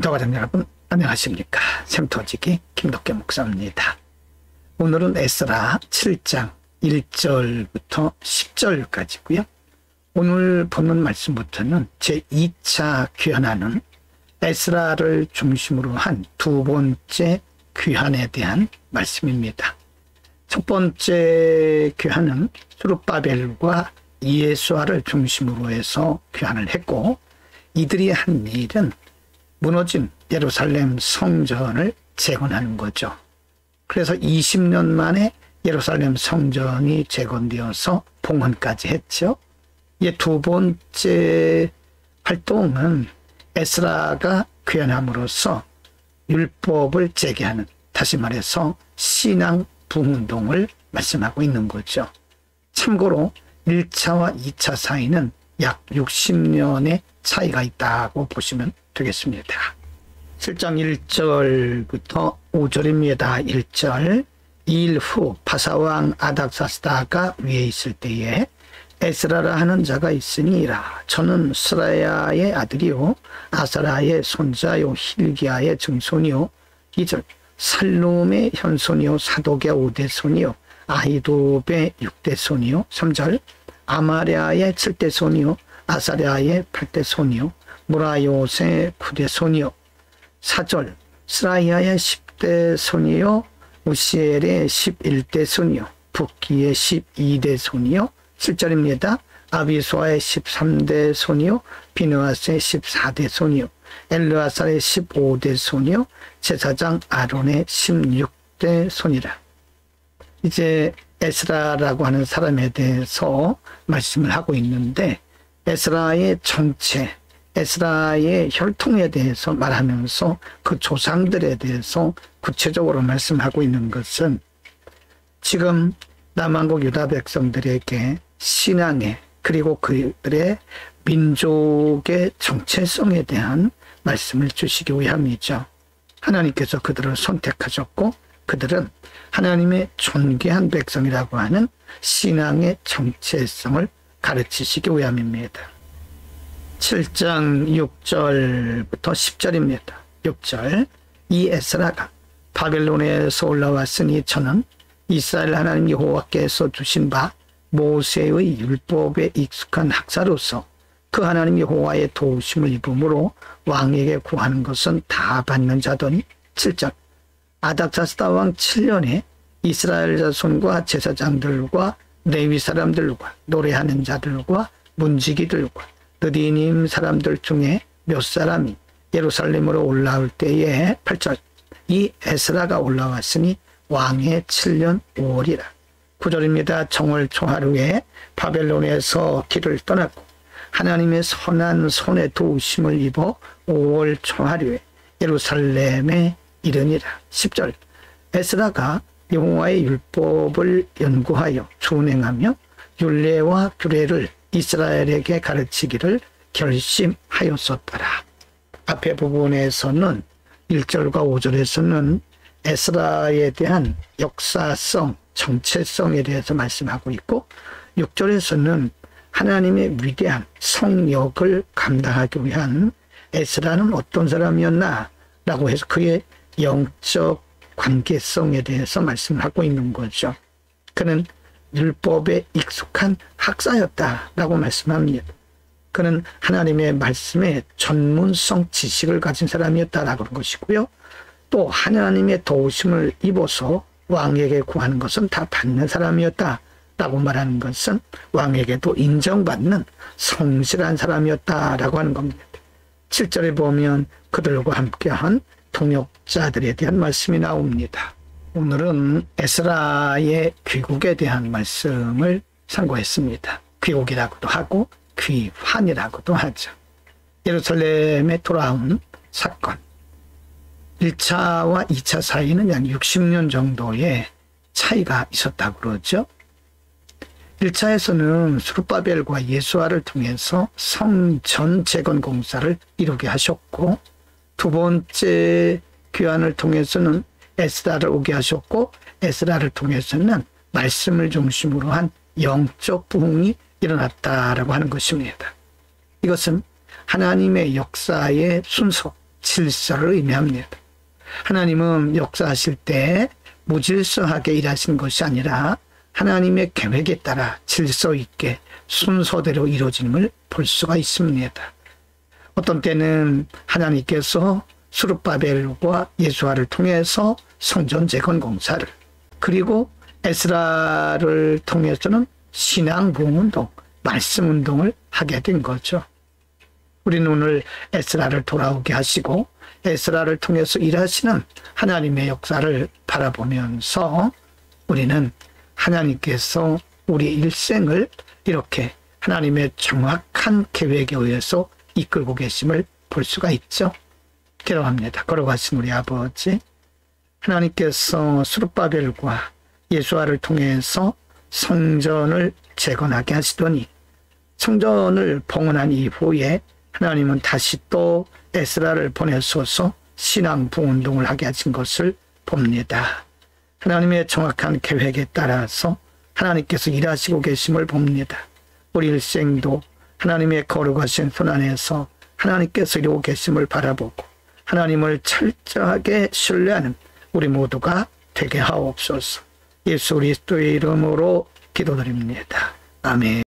성도가족 여러분, 안녕하십니까? 샘터지기 김덕계 목사입니다. 오늘은 에스라 7장 1절부터 10절까지고요. 오늘 보는 말씀부터는 제2차 귀환하는 에스라를 중심으로 한 두 번째 귀환에 대한 말씀입니다. 첫 번째 귀환은 스룹바벨과 이에수아를 중심으로 해서 귀환을 했고, 이들이 한 일은 무너진 예루살렘 성전을 재건하는 거죠. 그래서 20년 만에 예루살렘 성전이 재건되어서 봉헌까지 했죠. 이 두 번째 활동은 에스라가 귀환함으로써 율법을 재개하는, 다시 말해서 신앙 부흥운동을 말씀하고 있는 거죠. 참고로 1차와 2차 사이는 약 60년의 차이가 있다고 보시면 되겠습니다. 7장 1절부터 5절입니다. 1절. 이 일 후 바사왕 아닥사스다가 위에 있을 때에 에스라라 하는 자가 있으니라. 저는 스라야의 아들이요 아사라의 손자요 힐기야의 증손이요. 2절. 살룸의 현손이요 사독의 5대 손이요 아히도베의 6대 손이요. 3절. 아마랴의 7대 손이요 아사랴의 8대 손이요 무라요세 9대 손이요. 4절. 스라이아의 10대 손이요 우시엘의 11대 손이요 붓기의 12대 손이요. 7절입니다. 아비소아의 13대 손이요 비느아스의 14대 손이요 엘르아살의 15대 손이요 제사장 아론의 16대 손이라. 이제 에스라라고 하는 사람에 대해서 말씀을 하고 있는데, 에스라의 정체, 에스라의 혈통에 대해서 말하면서 그 조상들에 대해서 구체적으로 말씀하고 있는 것은 지금 남한국 유다 백성들에게 신앙에, 그리고 그들의 민족의 정체성에 대한 말씀을 주시기 위함이죠. 하나님께서 그들을 선택하셨고 그들은 하나님의 존귀한 백성이라고 하는 신앙의 정체성을 가르치시기 위함입니다. 7장 6절부터 10절입니다. 6절. 이 에스라가 바벨론에서 올라왔으니 저는 이스라엘 하나님 여호와께서 주신 바 모세의 율법에 익숙한 학사로서 그 하나님 여호와의 도우심을 입음으로 왕에게 구하는 것은 다 받는 자더니. 7절. 아닥사스다 왕 7년에 이스라엘 자손과 제사장들과 레위 사람들과 노래하는 자들과 문지기들과 느디님 사람들 중에 몇 사람이 예루살렘으로 올라올 때에 8절. 이 에스라가 올라왔으니 왕의 7년 5월이라. 9절입니다. 정월 초하루에 바벨론에서 길을 떠났고 하나님의 선한 손에 도우심을 입어 5월 초하루에 예루살렘에 이르니라. 10절. 에스라가 여호와의 율법을 연구하여 준행하며 율례와 규례를 이스라엘에게 가르치기를 결심하였었더라. 앞에 부분에서는 1절과 5절에서는 에스라에 대한 역사성, 정체성에 대해서 말씀하고 있고, 6절에서는 하나님의 위대한 성역을 감당하기 위한 에스라는 어떤 사람이었나 라고 해서 그의 영적 관계성에 대해서 말씀하고 있는 거죠. 그는 율법에 익숙한 학사였다라고 말씀합니다. 그는 하나님의 말씀에 전문성 지식을 가진 사람이었다라고 하는 것이고요. 또 하나님의 도우심을 입어서 왕에게 구하는 것은 다 받는 사람이었다라고 말하는 것은 왕에게도 인정받는 성실한 사람이었다라고 하는 겁니다. 7절에 보면 그들과 함께한 동역자들에 대한 말씀이 나옵니다. 오늘은 에스라의 귀국에 대한 말씀을 상고했습니다. 귀국이라고도 하고 귀환이라고도 하죠. 예루살렘에 돌아온 사건. 1차와 2차 사이는 약 60년 정도의 차이가 있었다고 그러죠. 1차에서는 스룹바벨과 예수아를 통해서 성전 재건 공사를 이루게 하셨고, 두 번째 귀환을 통해서는 에스라를 오게 하셨고, 에스라를 통해서는 말씀을 중심으로 한 영적 부흥이 일어났다라고 하는 것입니다. 이것은 하나님의 역사의 순서, 질서를 의미합니다. 하나님은 역사하실 때 무질서하게 일하신 것이 아니라 하나님의 계획에 따라 질서 있게 순서대로 이루어짐을 볼 수가 있습니다. 어떤 때는 하나님께서 스룹바벨과 예수아를 통해서 성전 재건 공사를, 그리고 에스라를 통해서는 신앙 부흥운동, 말씀 운동을 하게 된 거죠. 우리는 오늘 에스라를 돌아오게 하시고 에스라를 통해서 일하시는 하나님의 역사를 바라보면서 우리는 하나님께서 우리 일생을 이렇게 하나님의 정확한 계획에 의해서 이끌고 계심을 볼 수가 있죠. 기도합니다. 걸어가신 우리 아버지, 하나님께서 스룹바벨과 예수아를 통해서 성전을 재건하게 하시더니 성전을 봉헌한 이후에 하나님은 다시 또 에스라를 보내셔서 신앙 부흥운동을 하게 하신 것을 봅니다. 하나님의 정확한 계획에 따라서 하나님께서 일하시고 계심을 봅니다. 우리 일생도 하나님의 거룩하신 손 안에서 하나님께서 이루고 계심을 바라보고 하나님을 철저하게 신뢰하는 우리 모두가 되게 하옵소서. 예수 그리스도의 이름으로 기도드립니다. 아멘.